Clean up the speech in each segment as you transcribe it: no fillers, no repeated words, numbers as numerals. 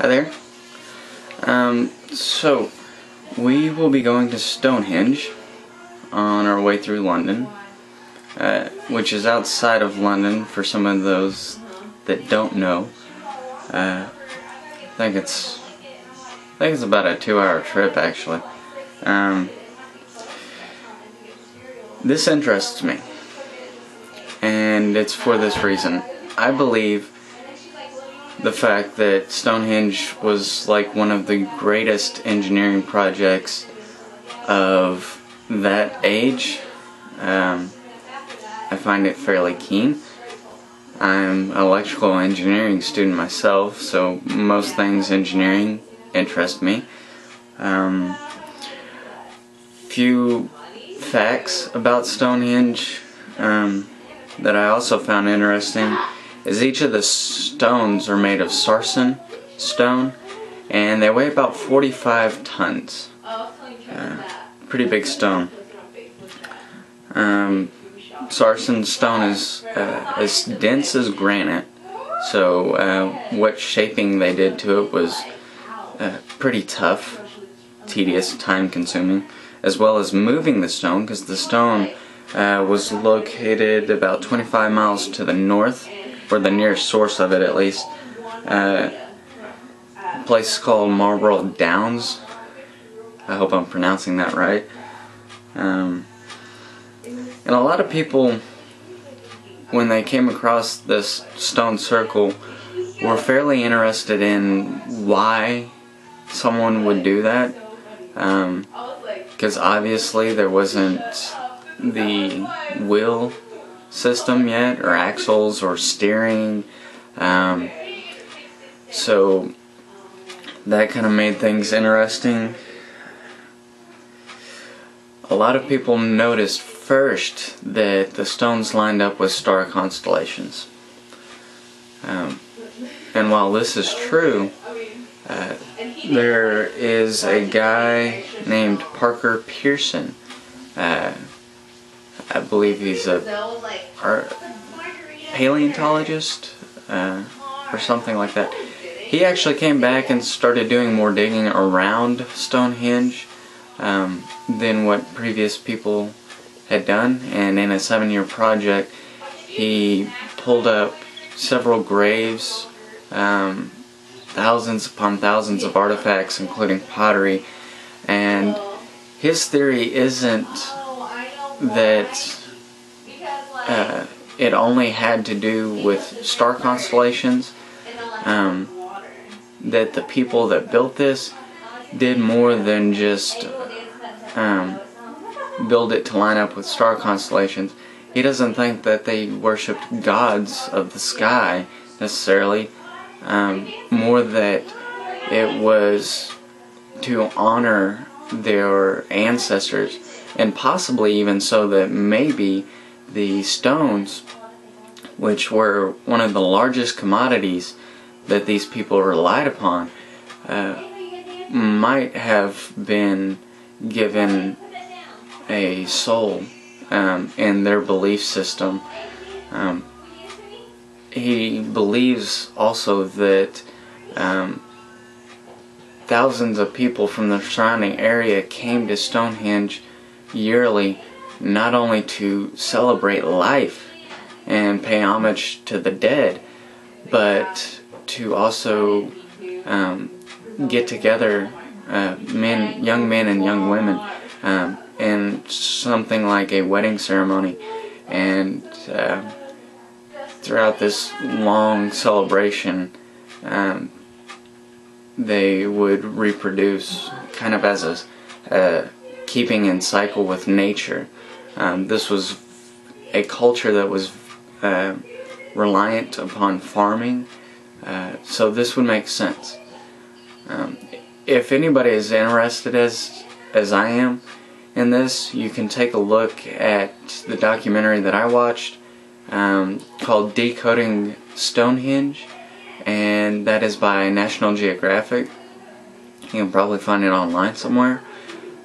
Hi there. So we will be going to Stonehenge on our way through London, which is outside of London for some of those that don't know. I think it's about a 2-hour trip actually. This interests me, and it's for this reason. I believe the fact that Stonehenge was like one of the greatest engineering projects of that age. I find it fairly keen. I'm an electrical engineering student myself, so most things engineering interest me. Few facts about Stonehenge that I also found interesting is each of the stones are made of sarsen stone, and they weigh about 45 tons. Pretty big stone. Sarsen stone is as dense as granite, so what shaping they did to it was pretty tough, tedious, time-consuming, as well as moving the stone, because the stone was located about 25 miles to the north, or the nearest source of it at least. A place called Marlborough Downs. I hope I'm pronouncing that right. And a lot of people, when they came across this stone circle, were fairly interested in why someone would do that. Because obviously there wasn't the wheel system yet, or axles, or steering, so that kind of made things interesting. A lot of people noticed first that the stones lined up with star constellations, and while this is true, there is a guy named Parker Pearson. I believe he's a paleontologist or something like that. He actually came back and started doing more digging around Stonehenge than what previous people had done, and in a 7-year project he pulled up several graves, thousands upon thousands of artifacts including pottery, and his theory isn't that it only had to do with star constellations, that the people that built this did more than just build it to line up with star constellations. He doesn't think that they worshipped gods of the sky necessarily, more that it was to honor their ancestors, and possibly even so that maybe the stones, which were one of the largest commodities that these people relied upon, might have been given a soul in their belief system. He believes also that thousands of people from the surrounding area came to Stonehenge yearly, not only to celebrate life and pay homage to the dead, but to also get together, young men and young women, in something like a wedding ceremony, and throughout this long celebration they would reproduce, kind of as a keeping in cycle with nature. This was a culture that was reliant upon farming, so this would make sense. If anybody is interested as I am in this, you can take a look at the documentary that I watched called Decoding Stonehenge, and that is by National Geographic. You can probably find it online somewhere.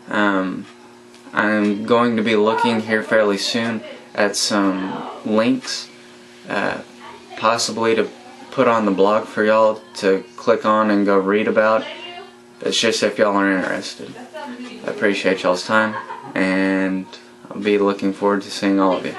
I'm going to be looking here fairly soon at some links, possibly to put on the blog for y'all to click on and go read about. It's just if y'all are interested. I appreciate y'all's time, and I'll be looking forward to seeing all of you.